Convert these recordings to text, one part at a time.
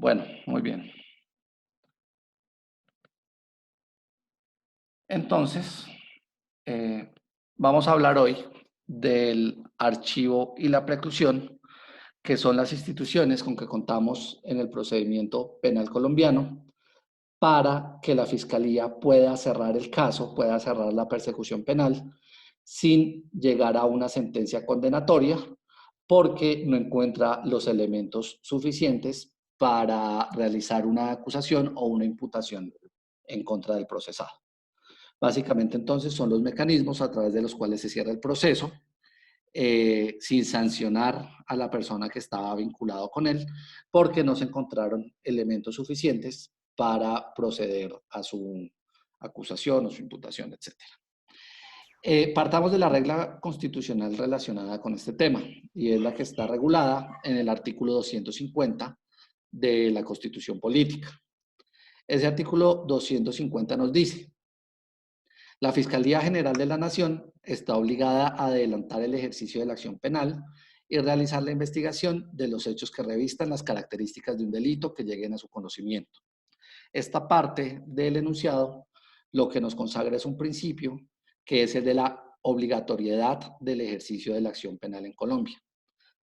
Bueno, muy bien. Entonces, eh, vamos a hablar hoy del archivo y la preclusión, que son las instituciones con que contamos en el procedimiento penal colombiano para que la Fiscalía pueda cerrar el caso, pueda cerrar la persecución penal sin llegar a una sentencia condenatoria porque no encuentra los elementos suficientes para realizar una acusación o una imputación en contra del procesado. Básicamente entonces son los mecanismos a través de los cuales se cierra el proceso sin sancionar a la persona que estaba vinculado con él porque no se encontraron elementos suficientes para proceder a su acusación o su imputación, etcétera. Partamos de la regla constitucional relacionada con este tema, y es la que está regulada en el artículo 250 de la Constitución Política. Ese artículo 250 nos dice, la Fiscalía General de la Nación está obligada a adelantar el ejercicio de la acción penal y realizar la investigación de los hechos que revistan las características de un delito que lleguen a su conocimiento. Esta parte del enunciado lo que nos consagra es un principio que es el de la obligatoriedad del ejercicio de la acción penal en Colombia.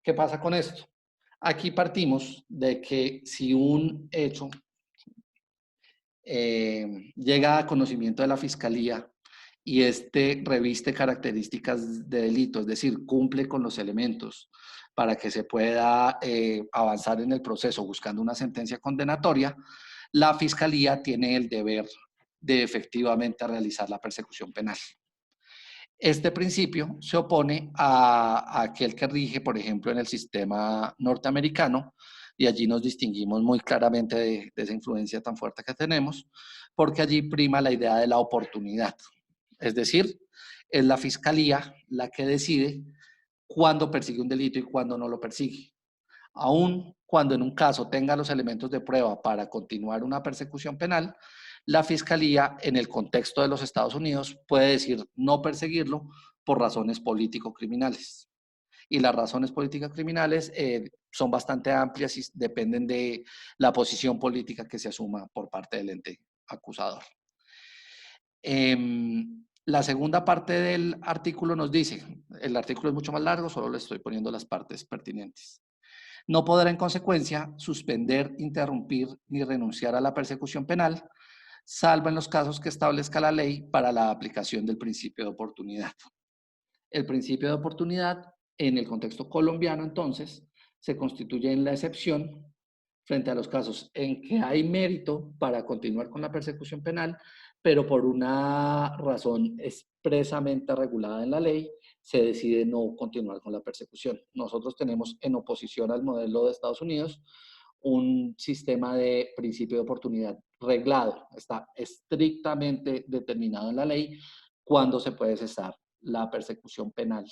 ¿Qué pasa con esto? Aquí partimos de que si un hecho llega a conocimiento de la Fiscalía y este reviste características de delito, es decir, cumple con los elementos para que se pueda avanzar en el proceso buscando una sentencia condenatoria, la Fiscalía tiene el deber de efectivamente realizar la persecución penal. Este principio se opone a aquel que rige, por ejemplo, en el sistema norteamericano, y allí nos distinguimos muy claramente de esa influencia tan fuerte que tenemos, porque allí prima la idea de la oportunidad. Es decir, es la fiscalía la que decide cuándo persigue un delito y cuándo no lo persigue. Aun cuando en un caso tenga los elementos de prueba para continuar una persecución penal, la fiscalía en el contexto de los Estados Unidos puede decir no perseguirlo por razones político-criminales. Y las razones políticas criminales son bastante amplias y dependen de la posición política que se asuma por parte del ente acusador. La segunda parte del artículo nos dice, el artículo es mucho más largo, solo le estoy poniendo las partes pertinentes. No podrá en consecuencia suspender, interrumpir ni renunciar a la persecución penal, salvo en los casos que establezca la ley para la aplicación del principio de oportunidad. El principio de oportunidad, en el contexto colombiano, entonces, se constituye en la excepción frente a los casos en que hay mérito para continuar con la persecución penal, pero por una razón expresamente regulada en la ley, se decide no continuar con la persecución. Nosotros tenemos en oposición al modelo de Estados Unidos un sistema de principio de oportunidad reglado, está estrictamente determinado en la ley cuándo se puede cesar la persecución penal,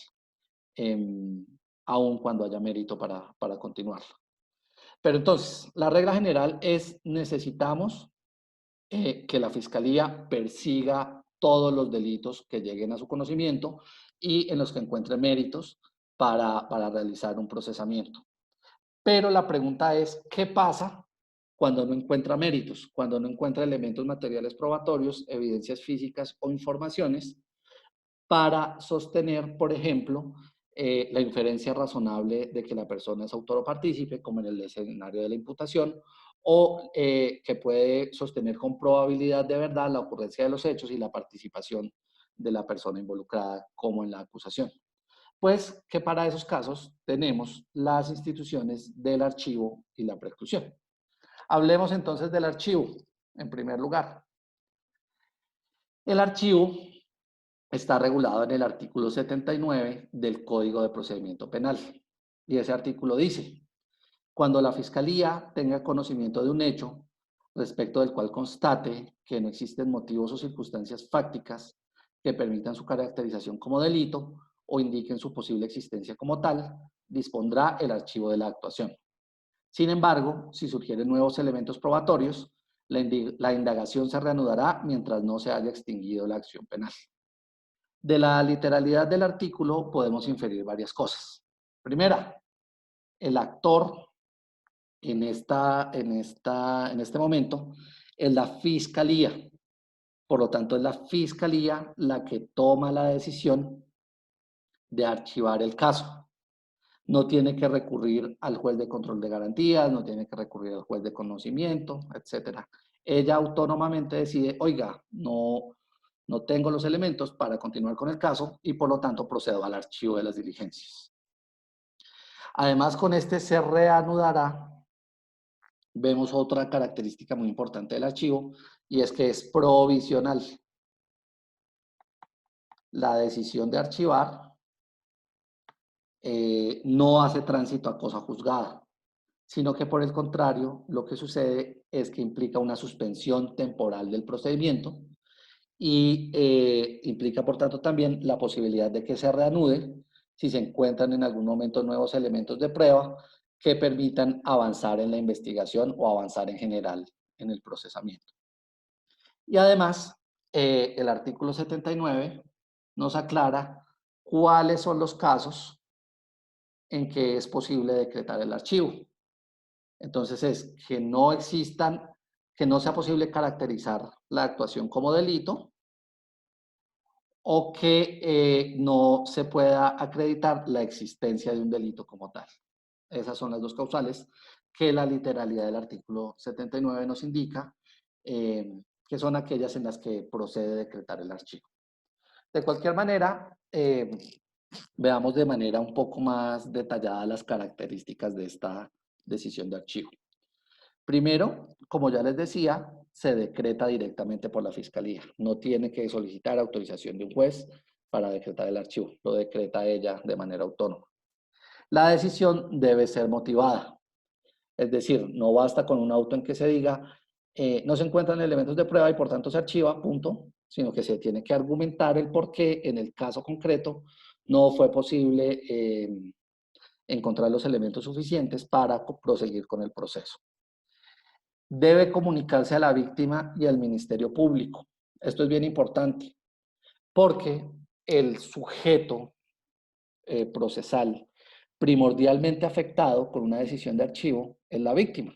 eh, aun cuando haya mérito para continuarla. Pero entonces, la regla general es necesitamos que la Fiscalía persiga todos los delitos que lleguen a su conocimiento y en los que encuentre méritos para realizar un procesamiento. Pero la pregunta es, ¿qué pasa cuando no encuentra méritos? Cuando no encuentra elementos materiales probatorios, evidencias físicas o informaciones para sostener, por ejemplo, la inferencia razonable de que la persona es autor o partícipe, como en el escenario de la imputación, o que puede sostener con probabilidad de verdad la ocurrencia de los hechos y la participación de la persona involucrada, como en la acusación. Pues que para esos casos tenemos las instituciones del archivo y la preclusión. Hablemos entonces del archivo, en primer lugar. El archivo está regulado en el artículo 79 del Código de Procedimiento Penal. Y ese artículo dice, cuando la Fiscalía tenga conocimiento de un hecho respecto del cual constate que no existen motivos o circunstancias fácticas que permitan su caracterización como delito o indiquen su posible existencia como tal, dispondrá el archivo de la actuación. Sin embargo, si surgieren nuevos elementos probatorios, la indagación se reanudará mientras no se haya extinguido la acción penal. De la literalidad del artículo podemos inferir varias cosas. Primera, el actor en este momento es la fiscalía. Por lo tanto, es la fiscalía la que toma la decisión de archivar el caso. No tiene que recurrir al juez de control de garantías, no tiene que recurrir al juez de conocimiento, etcétera. Ella autónomamente decide, oiga, no tengo los elementos para continuar con el caso y por lo tanto procedo al archivo de las diligencias. Además, con este se reanudará, vemos otra característica muy importante del archivo y es que es provisional. La decisión de archivar no hace tránsito a cosa juzgada, sino que por el contrario, lo que sucede es que implica una suspensión temporal del procedimiento y implica, por tanto, también la posibilidad de que se reanude si se encuentran en algún momento nuevos elementos de prueba que permitan avanzar en la investigación o avanzar en general en el procesamiento. Y además, el artículo 79 nos aclara cuáles son los casos en que es posible decretar el archivo. Entonces es que no existan, que no sea posible caracterizar la actuación como delito o que no se pueda acreditar la existencia de un delito como tal. Esas son las dos causales que la literalidad del artículo 79 nos indica, que son aquellas en las que procede decretar el archivo. De cualquier manera, veamos de manera un poco más detallada las características de esta decisión de archivo. Primero, como ya les decía, se decreta directamente por la Fiscalía. No tiene que solicitar autorización de un juez para decretar el archivo. Lo decreta ella de manera autónoma. La decisión debe ser motivada. Es decir, no basta con un auto en que se diga no se encuentran elementos de prueba y por tanto se archiva, punto, sino que se tiene que argumentar el por qué en el caso concreto no fue posible encontrar los elementos suficientes para proseguir con el proceso. Debe comunicarse a la víctima y al Ministerio Público. Esto es bien importante porque el sujeto procesal primordialmente afectado con una decisión de archivo es la víctima.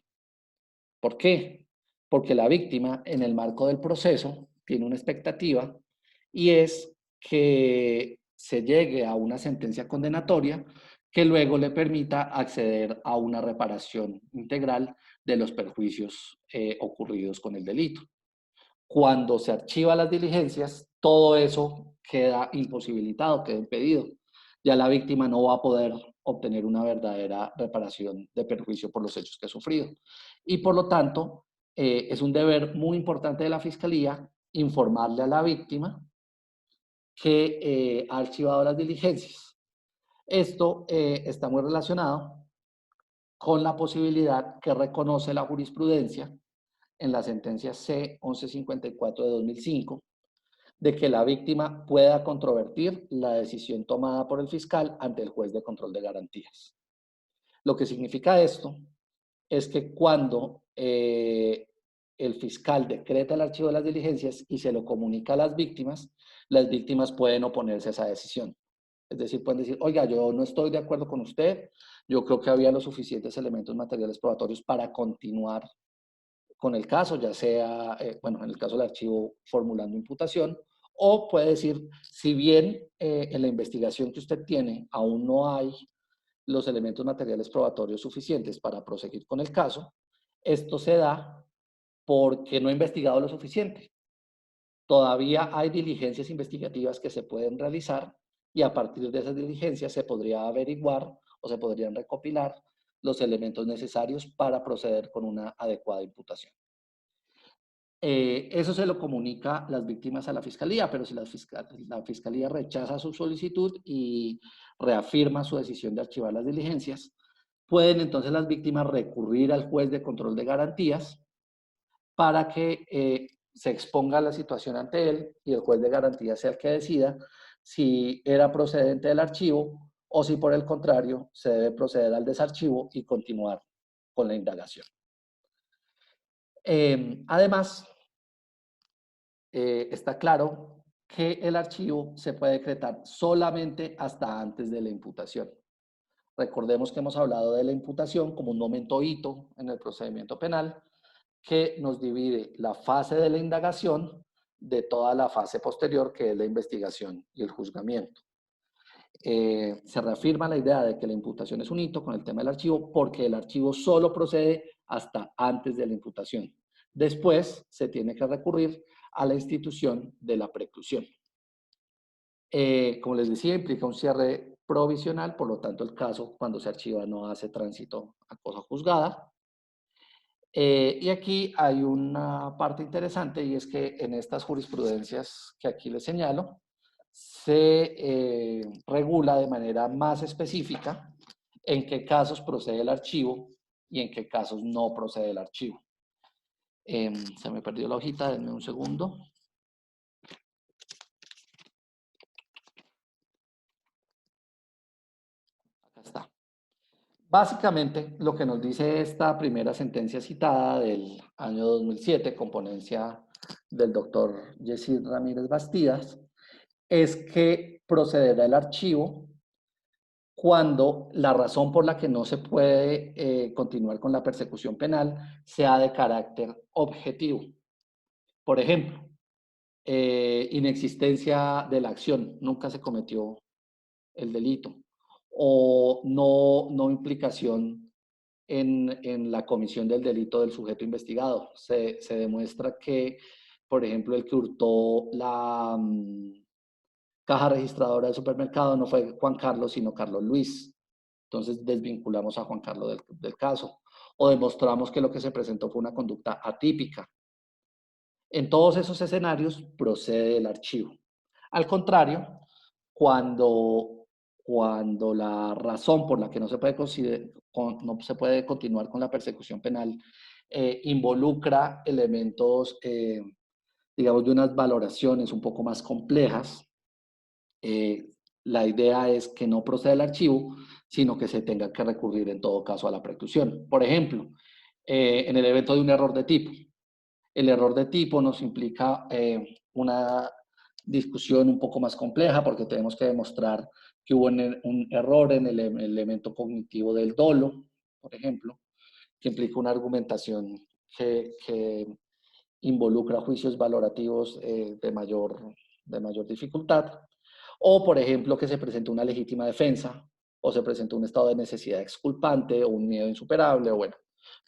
¿Por qué? Porque la víctima en el marco del proceso tiene una expectativa y es que se llegue a una sentencia condenatoria que luego le permita acceder a una reparación integral de los perjuicios ocurridos con el delito. Cuando se archivan las diligencias, todo eso queda imposibilitado, queda impedido. Ya la víctima no va a poder obtener una verdadera reparación de perjuicio por los hechos que ha sufrido. Y por lo tanto, es un deber muy importante de la Fiscalía informarle a la víctima que ha archivado las diligencias. Esto está muy relacionado con la posibilidad que reconoce la jurisprudencia en la sentencia C-1154 de 2005, de que la víctima pueda controvertir la decisión tomada por el fiscal ante el juez de control de garantías. Lo que significa esto es que cuando el fiscal decreta el archivo de las diligencias y se lo comunica a las víctimas pueden oponerse a esa decisión. Es decir, pueden decir, oiga, yo no estoy de acuerdo con usted, yo creo que había los suficientes elementos materiales probatorios para continuar con el caso, ya sea, bueno, en el caso del archivo formulando imputación, o puede decir, si bien en la investigación que usted tiene aún no hay los elementos materiales probatorios suficientes para proseguir con el caso, esto se da porque no he investigado lo suficiente. Todavía hay diligencias investigativas que se pueden realizar y a partir de esas diligencias se podría averiguar o se podrían recopilar los elementos necesarios para proceder con una adecuada imputación. Eso se lo comunica las víctimas a la fiscalía, pero si la fiscalía rechaza su solicitud y reafirma su decisión de archivar las diligencias, pueden entonces las víctimas recurrir al juez de control de garantías para que se exponga la situación ante él y el juez de garantías sea el que decida si era procedente el archivo o si por el contrario se debe proceder al desarchivo y continuar con la indagación. Además, está claro que el archivo se puede decretar solamente hasta antes de la imputación. Recordemos que hemos hablado de la imputación como un momento hito en el procedimiento penal que nos divide la fase de la indagación de toda la fase posterior, que es la investigación y el juzgamiento. Se reafirma la idea de que la imputación es un hito con el tema del archivo porque el archivo solo procede hasta antes de la imputación. Después se tiene que recurrir a la institución de la preclusión. Como les decía, implica un cierre provisional, por lo tanto el caso cuando se archiva no hace tránsito a cosa juzgada. Y aquí hay una parte interesante y es que en estas jurisprudencias que aquí les señalo, se regula de manera más específica en qué casos procede el archivo y en qué casos no procede el archivo. Se me perdió la hojita, denme un segundo. Acá está. Básicamente, lo que nos dice esta primera sentencia citada del año 2007, con ponencia del doctor Yesid Ramírez Bastidas, es que procederá el archivo cuando la razón por la que no se puede continuar con la persecución penal sea de carácter objetivo. Por ejemplo, inexistencia de la acción, nunca se cometió el delito, o no implicación en la comisión del delito del sujeto investigado. Se demuestra que, por ejemplo, el que hurtó la caja registradora del supermercado no fue Juan Carlos, sino Carlos Luis. Entonces desvinculamos a Juan Carlos del caso. O demostramos que lo que se presentó fue una conducta atípica. En todos esos escenarios procede el archivo. Al contrario, cuando la razón por la que no se puede continuar con la persecución penal involucra elementos, digamos, de unas valoraciones un poco más complejas, la idea es que no proceda el archivo, sino que se tenga que recurrir en todo caso a la preclusión. Por ejemplo, en el evento de un error de tipo. El error de tipo nos implica una discusión un poco más compleja porque tenemos que demostrar que hubo un error en el elemento cognitivo del dolo, por ejemplo, que implica una argumentación que involucra juicios valorativos de mayor dificultad. O, por ejemplo, que se presentó una legítima defensa, o se presentó un estado de necesidad exculpante, o un miedo insuperable, o bueno,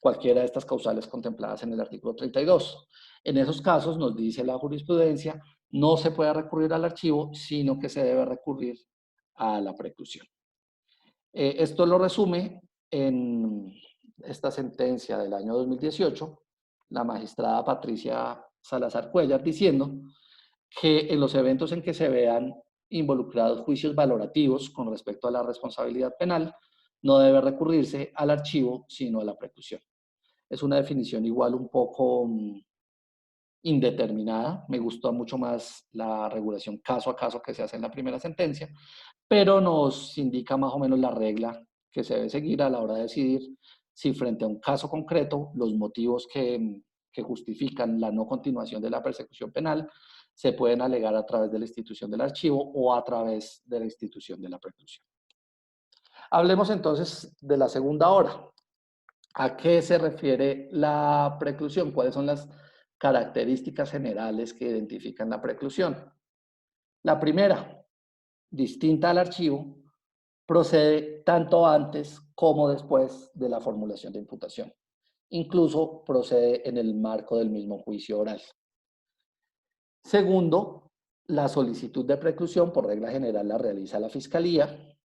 cualquiera de estas causales contempladas en el artículo 32. En esos casos, nos dice la jurisprudencia, no se puede recurrir al archivo, sino que se debe recurrir a la preclusión. Esto lo resume en esta sentencia del año 2018, la magistrada Patricia Salazar Cuellar, diciendo que en los eventos en que se vean involucrados juicios valorativos con respecto a la responsabilidad penal, no debe recurrirse al archivo, sino a la preclusión. Es una definición igual un poco indeterminada. Me gustó mucho más la regulación caso a caso que se hace en la primera sentencia, pero nos indica más o menos la regla que se debe seguir a la hora de decidir si frente a un caso concreto los motivos que justifican la no continuación de la persecución penal se pueden alegar a través de la institución del archivo o a través de la institución de la preclusión. Hablemos entonces de la segunda hora. ¿A qué se refiere la preclusión? ¿Cuáles son las características generales que identifican la preclusión? La primera, distinta al archivo, procede tanto antes como después de la formulación de imputación. Incluso procede en el marco del mismo juicio oral. Segundo, la solicitud de preclusión por regla general la realiza la Fiscalía,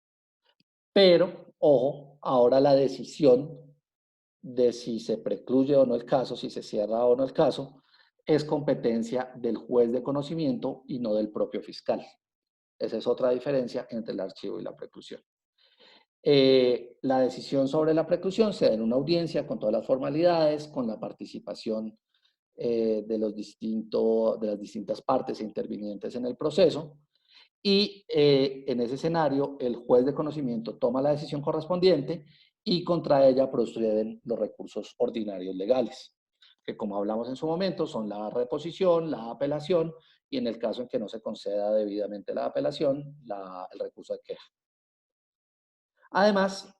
pero, ojo, ahora la decisión de si se precluye o no el caso, si se cierra o no el caso, es competencia del juez de conocimiento y no del propio fiscal. Esa es otra diferencia entre el archivo y la preclusión. La decisión sobre la preclusión se da en una audiencia con todas las formalidades, con la participación de las distintas partes intervinientes en el proceso, y en ese escenario el juez de conocimiento toma la decisión correspondiente y contra ella proceden los recursos ordinarios legales, que como hablamos en su momento son la reposición, la apelación y en el caso en que no se conceda debidamente la apelación, el recurso de queja. Además,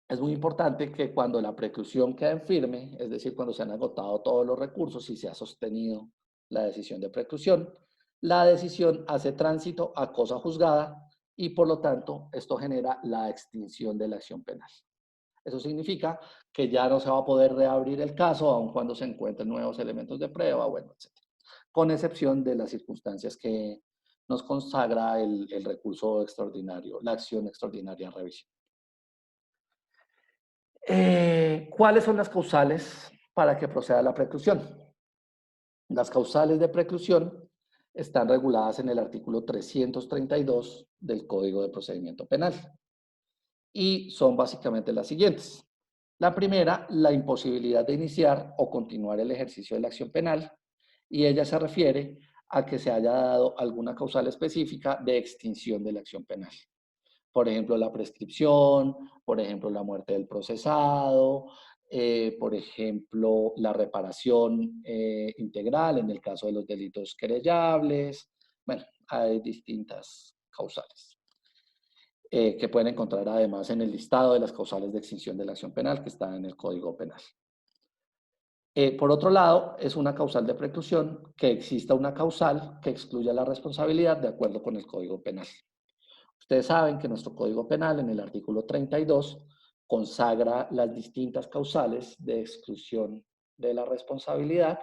es muy importante que cuando la preclusión queda en firme, es decir, cuando se han agotado todos los recursos y se ha sostenido la decisión de preclusión, la decisión hace tránsito a cosa juzgada y por lo tanto esto genera la extinción de la acción penal. Eso significa que ya no se va a poder reabrir el caso aun cuando se encuentren nuevos elementos de prueba, bueno, etc. Con excepción de las circunstancias que nos consagra el recurso extraordinario, la acción extraordinaria de revisión. ¿Cuáles son las causales para que proceda la preclusión? Las causales de preclusión están reguladas en el artículo 332 del Código de Procedimiento Penal y son básicamente las siguientes. La primera, la imposibilidad de iniciar o continuar el ejercicio de la acción penal, y ella se refiere a que se haya dado alguna causal específica de extinción de la acción penal. Por ejemplo, la prescripción, por ejemplo, la muerte del procesado, por ejemplo, la reparación integral en el caso de los delitos querellables. Bueno, hay distintas causales que pueden encontrar además en el listado de las causales de extinción de la acción penal que está en el Código Penal. Por otro lado, es una causal de preclusión que exista una causal que excluya la responsabilidad de acuerdo con el Código Penal. Ustedes saben que nuestro Código Penal, en el artículo 32, consagra las distintas causales de exclusión de la responsabilidad,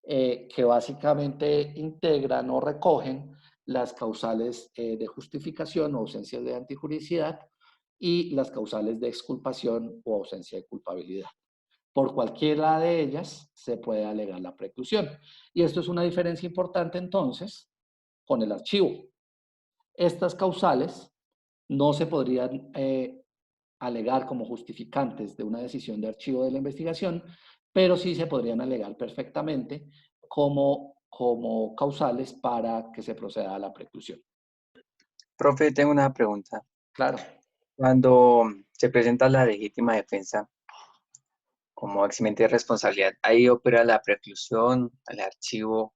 que básicamente integran o recogen las causales de justificación o ausencia de antijuricidad y las causales de exculpación o ausencia de culpabilidad. Por cualquiera de ellas se puede alegar la preclusión. Y esto es una diferencia importante entonces con el archivo. Estas causales no se podrían alegar como justificantes de una decisión de archivo de la investigación, pero sí se podrían alegar perfectamente como causales para que se proceda a la preclusión. Profe, tengo una pregunta. Claro. Cuando se presenta la legítima defensa como eximente de responsabilidad, ¿ahí opera la preclusión, el archivo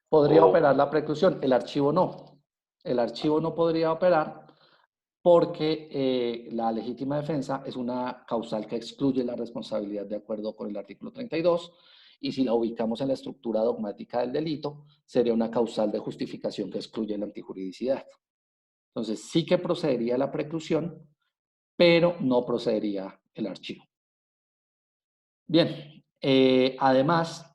Podría o operar la preclusión, el archivo no. El archivo no podría operar porque la legítima defensa es una causal que excluye la responsabilidad de acuerdo con el artículo 32 y si la ubicamos en la estructura dogmática del delito, sería una causal de justificación que excluye la antijuridicidad. Entonces sí que procedería la preclusión, pero no procedería el archivo. Bien, además,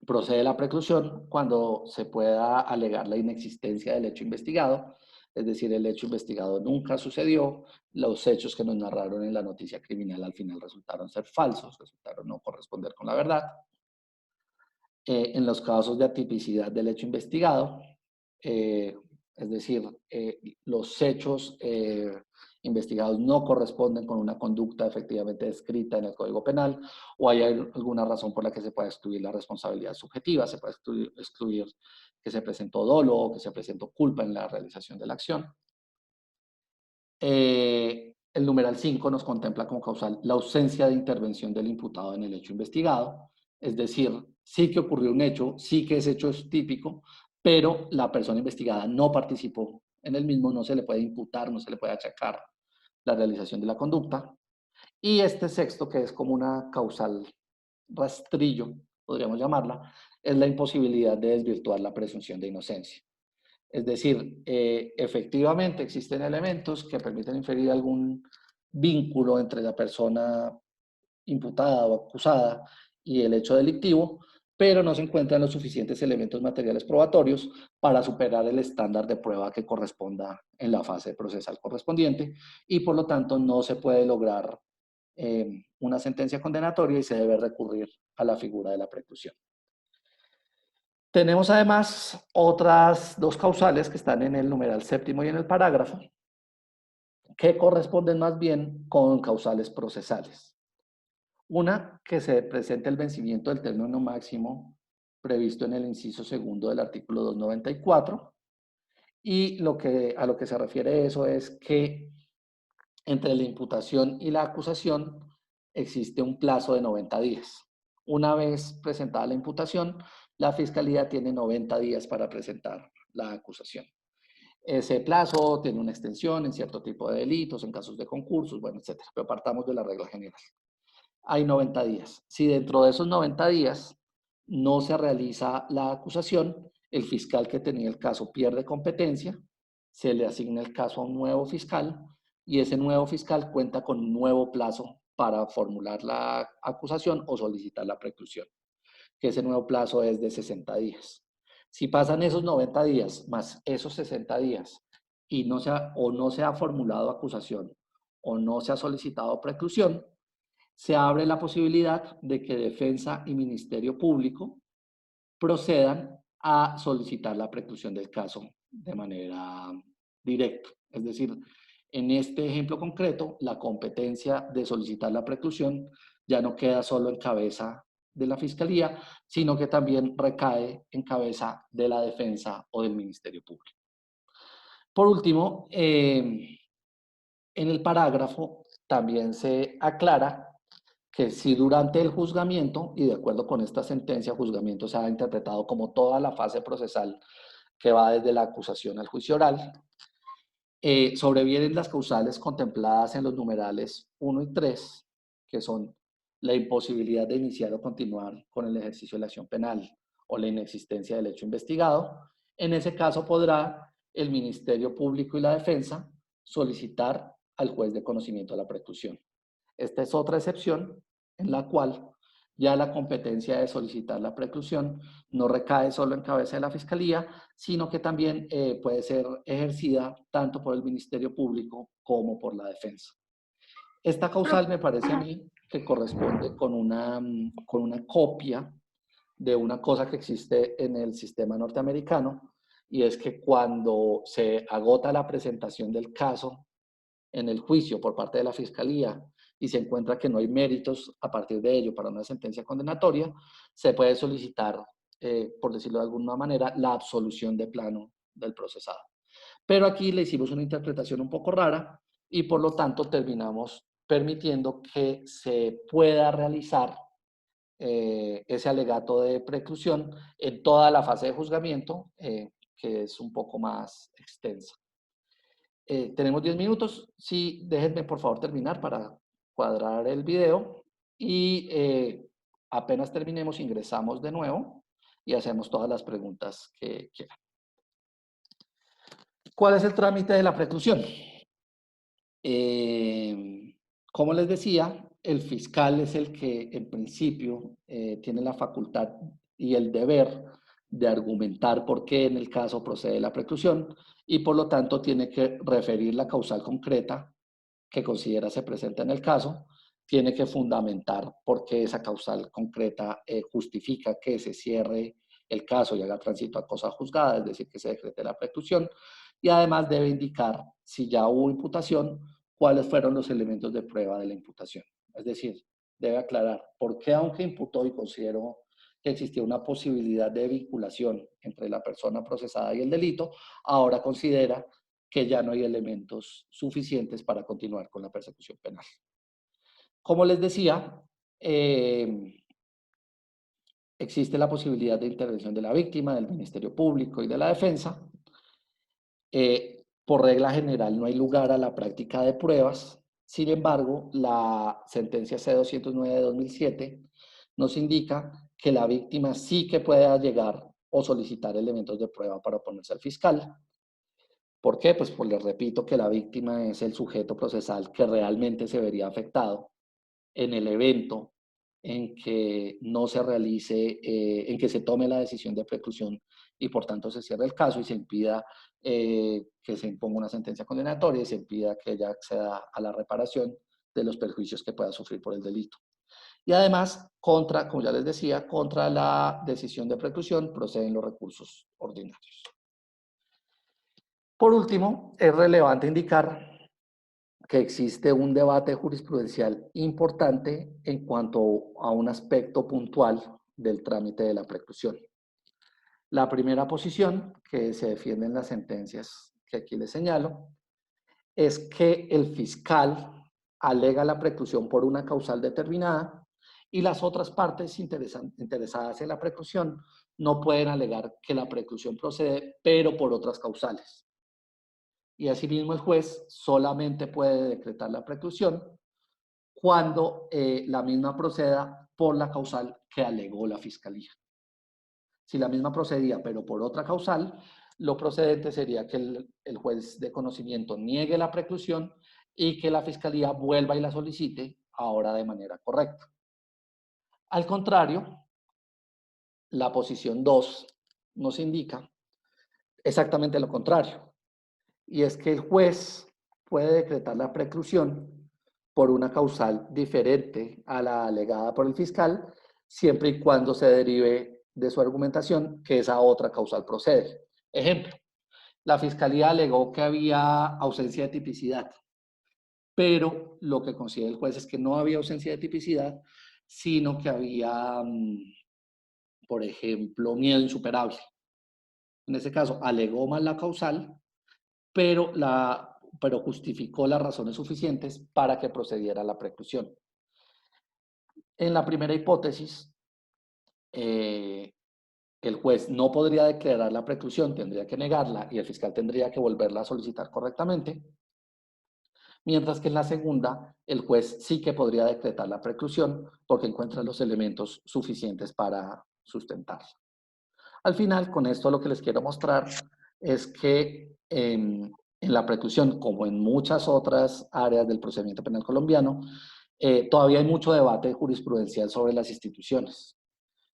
procede la preclusión cuando se pueda alegar la inexistencia del hecho investigado, es decir, el hecho investigado nunca sucedió, los hechos que nos narraron en la noticia criminal al final resultaron ser falsos, resultaron no corresponder con la verdad. En los casos de atipicidad del hecho investigado, eh, es decir, los hechos investigados no corresponden con una conducta efectivamente descrita en el Código Penal o hay alguna razón por la que se pueda excluir la responsabilidad subjetiva, se puede excluir que se presentó dolo o que se presentó culpa en la realización de la acción. El numeral 5 nos contempla como causal la ausencia de intervención del imputado en el hecho investigado, es decir, sí que ocurrió un hecho, sí que ese hecho es típico, pero la persona investigada no participó en el mismo, no se le puede imputar, no se le puede achacar la realización de la conducta. Y este sexto, que es como una causal rastrillo, podríamos llamarla, es la imposibilidad de desvirtuar la presunción de inocencia. Es decir, efectivamente existen elementos que permiten inferir algún vínculo entre la persona imputada o acusada y el hecho delictivo, pero no se encuentran los suficientes elementos materiales probatorios para superar el estándar de prueba que corresponda en la fase procesal correspondiente y por lo tanto no se puede lograr una sentencia condenatoria y se debe recurrir a la figura de la preclusión. Tenemos además otras dos causales que están en el numeral séptimo y en el parágrafo, que corresponden más bien con causales procesales. Una, que se presente el vencimiento del término máximo previsto en el inciso segundo del artículo 294, y a lo que se refiere eso es que entre la imputación y la acusación existe un plazo de 90 días. Una vez presentada la imputación, la Fiscalía tiene 90 días para presentar la acusación. Ese plazo tiene una extensión en cierto tipo de delitos, en casos de concursos, bueno, etcétera. Pero partamos de la regla general. Hay 90 días. Si dentro de esos 90 días no se realiza la acusación, el fiscal que tenía el caso pierde competencia, se le asigna el caso a un nuevo fiscal y ese nuevo fiscal cuenta con un nuevo plazo para formular la acusación o solicitar la preclusión, que ese nuevo plazo es de 60 días. Si pasan esos 90 días más esos 60 días y no se ha formulado acusación o no se ha solicitado preclusión, se abre la posibilidad de que defensa y Ministerio Público procedan a solicitar la preclusión del caso de manera directa. Es decir, en este ejemplo concreto, la competencia de solicitar la preclusión ya no queda solo en cabeza de la Fiscalía, sino que también recae en cabeza de la defensa o del Ministerio Público. Por último, en el parágrafo también se aclara que si durante el juzgamiento, y de acuerdo con esta sentencia, juzgamiento se ha interpretado como toda la fase procesal que va desde la acusación al juicio oral, sobrevienen las causales contempladas en los numerales 1 y 3, que son la imposibilidad de iniciar o continuar con el ejercicio de la acción penal o la inexistencia del hecho investigado. En ese caso podrá el Ministerio Público y la defensa solicitar al juez de conocimiento de la preclusión. Esta es otra excepción en la cual ya la competencia de solicitar la preclusión no recae solo en cabeza de la Fiscalía, sino que también puede ser ejercida tanto por el Ministerio Público como por la defensa. Esta causal me parece a mí que corresponde con una copia de una cosa que existe en el sistema norteamericano, y es que cuando se agota la presentación del caso en el juicio por parte de la Fiscalía y se encuentra que no hay méritos a partir de ello para una sentencia condenatoria, se puede solicitar, por decirlo de alguna manera, la absolución de plano del procesado. Pero aquí le hicimos una interpretación un poco rara y por lo tanto terminamos permitiendo que se pueda realizar ese alegato de preclusión en toda la fase de juzgamiento, que es un poco más extensa. Tenemos 10 minutos. Sí, déjenme por favor terminar para cuadrar el video y apenas terminemos ingresamos de nuevo y hacemos todas las preguntas que quieran. ¿Cuál es el trámite de la preclusión? Como les decía, el fiscal es el que en principio tiene la facultad y el deber de argumentar por qué en el caso procede la preclusión y por lo tanto tiene que referir la causal concreta que considera se presenta en el caso, tiene que fundamentar por qué esa causal concreta justifica que se cierre el caso y haga tránsito a cosa juzgada, es decir, que se decrete la preclusión, y además debe indicar, si ya hubo imputación, cuáles fueron los elementos de prueba de la imputación. Es decir, debe aclarar por qué, aunque imputó y consideró que existía una posibilidad de vinculación entre la persona procesada y el delito, ahora considera que ya no hay elementos suficientes para continuar con la persecución penal. Como les decía, existe la posibilidad de intervención de la víctima, del Ministerio Público y de la defensa. Por regla general no hay lugar a la práctica de pruebas. Sin embargo, la sentencia C-209 de 2007 nos indica que la víctima sí que puede llegar o solicitar elementos de prueba para oponerse al fiscal. ¿Por qué? Pues les repito que la víctima es el sujeto procesal que realmente se vería afectado en el evento en que no se realice, en que se tome la decisión de preclusión y por tanto se cierre el caso y se impida que se imponga una sentencia condenatoria y se impida que ella acceda a la reparación de los perjuicios que pueda sufrir por el delito. Y además, como ya les decía, contra la decisión de preclusión proceden los recursos ordinarios. Por último, es relevante indicar que existe un debate jurisprudencial importante en cuanto a un aspecto puntual del trámite de la preclusión. La primera posición, que se defiende en las sentencias que aquí les señalo, es que el fiscal alega la preclusión por una causal determinada y las otras partes interesadas en la preclusión no pueden alegar que la preclusión procede, pero por otras causales. Y asimismo el juez solamente puede decretar la preclusión cuando la misma proceda por la causal que alegó la fiscalía. Si la misma procedía, pero por otra causal, lo procedente sería que el juez de conocimiento niegue la preclusión y que la fiscalía vuelva y la solicite ahora de manera correcta. Al contrario, la posición 2 nos indica exactamente lo contrario, y es que el juez puede decretar la preclusión por una causal diferente a la alegada por el fiscal, siempre y cuando se derive de su argumentación que esa otra causal procede. Ejemplo, la fiscalía alegó que había ausencia de tipicidad, pero lo que considera el juez es que no había ausencia de tipicidad, sino que había, por ejemplo, miedo insuperable. En ese caso, alegó mal la causal, pero justificó las razones suficientes para que procediera a la preclusión. En la primera hipótesis, el juez no podría declarar la preclusión, tendría que negarla y el fiscal tendría que volverla a solicitar correctamente, mientras que en la segunda, el juez sí que podría decretar la preclusión porque encuentra los elementos suficientes para sustentarla. Al final, con esto lo que les quiero mostrar es que en la preclusión, como en muchas otras áreas del procedimiento penal colombiano, todavía hay mucho debate jurisprudencial sobre las instituciones.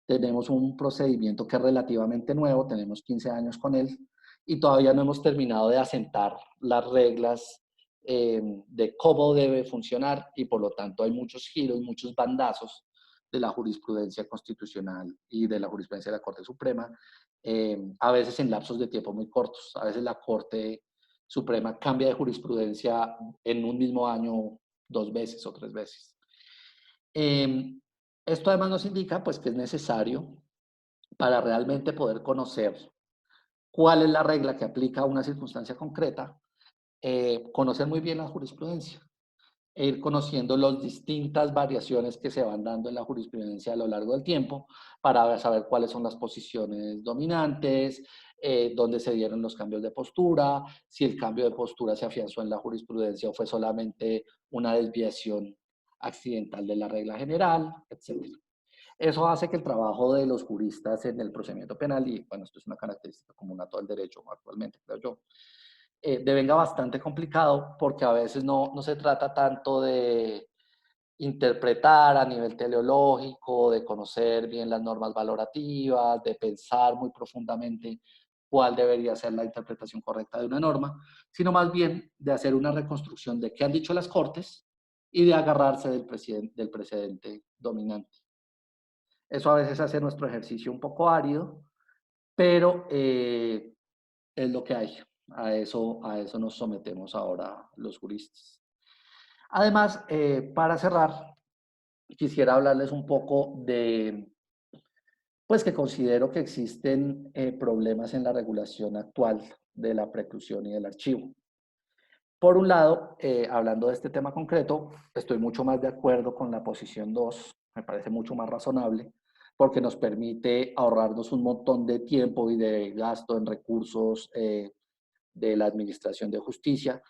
Tenemos un procedimiento que es relativamente nuevo, tenemos 15 años con él, y todavía no hemos terminado de asentar las reglas de cómo debe funcionar, y por lo tanto hay muchos giros, muchos bandazos de la jurisprudencia constitucional y de la jurisprudencia de la Corte Suprema, a veces en lapsos de tiempo muy cortos. A veces la Corte Suprema cambia de jurisprudencia en un mismo año 2 veces o 3 veces. Esto además nos indica pues, que es necesario para realmente poder conocer cuál es la regla que aplica a una circunstancia concreta, conocer muy bien la jurisprudencia e ir conociendo las distintas variaciones que se van dando en la jurisprudencia a lo largo del tiempo para saber cuáles son las posiciones dominantes, dónde se dieron los cambios de postura, si el cambio de postura se afianzó en la jurisprudencia o fue solamente una desviación accidental de la regla general, etc. Eso hace que el trabajo de los juristas en el procedimiento penal, y bueno, esto es una característica común a todo el derecho actualmente, creo yo, devenga bastante complicado porque a veces no se trata tanto de interpretar a nivel teleológico, de conocer bien las normas valorativas, de pensar muy profundamente cuál debería ser la interpretación correcta de una norma, sino más bien de hacer una reconstrucción de qué han dicho las Cortes y de agarrarse del precedente dominante. Eso a veces hace nuestro ejercicio un poco árido, pero es lo que hay. A eso nos sometemos ahora los juristas. Además, para cerrar, quisiera hablarles un poco de, pues que considero que existen problemas en la regulación actual de la preclusión y del archivo. Por un lado, hablando de este tema concreto, estoy mucho más de acuerdo con la posición 2, me parece mucho más razonable, porque nos permite ahorrarnos un montón de tiempo y de gasto en recursos de la Administración de Justicia.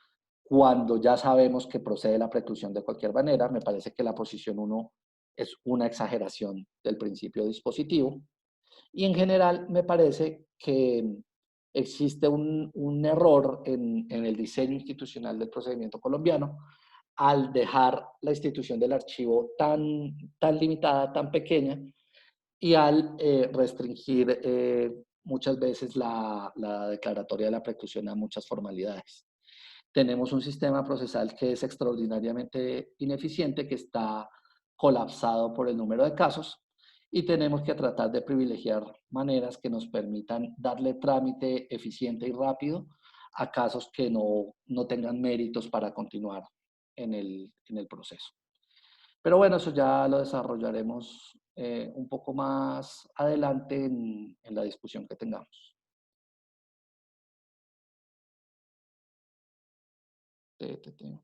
Cuando ya sabemos que procede la preclusión de cualquier manera, me parece que la posición 1 es una exageración del principio dispositivo. Y en general me parece que existe un error en el diseño institucional del procedimiento colombiano al dejar la institución del archivo tan limitada, tan pequeña, y al restringir muchas veces la declaratoria de la preclusión a muchas formalidades. Tenemos un sistema procesal que es extraordinariamente ineficiente, que está colapsado por el número de casos, y tenemos que tratar de privilegiar maneras que nos permitan darle trámite eficiente y rápido a casos que no tengan méritos para continuar en el proceso. Pero bueno, eso ya lo desarrollaremos un poco más adelante en la discusión que tengamos. Te tengo.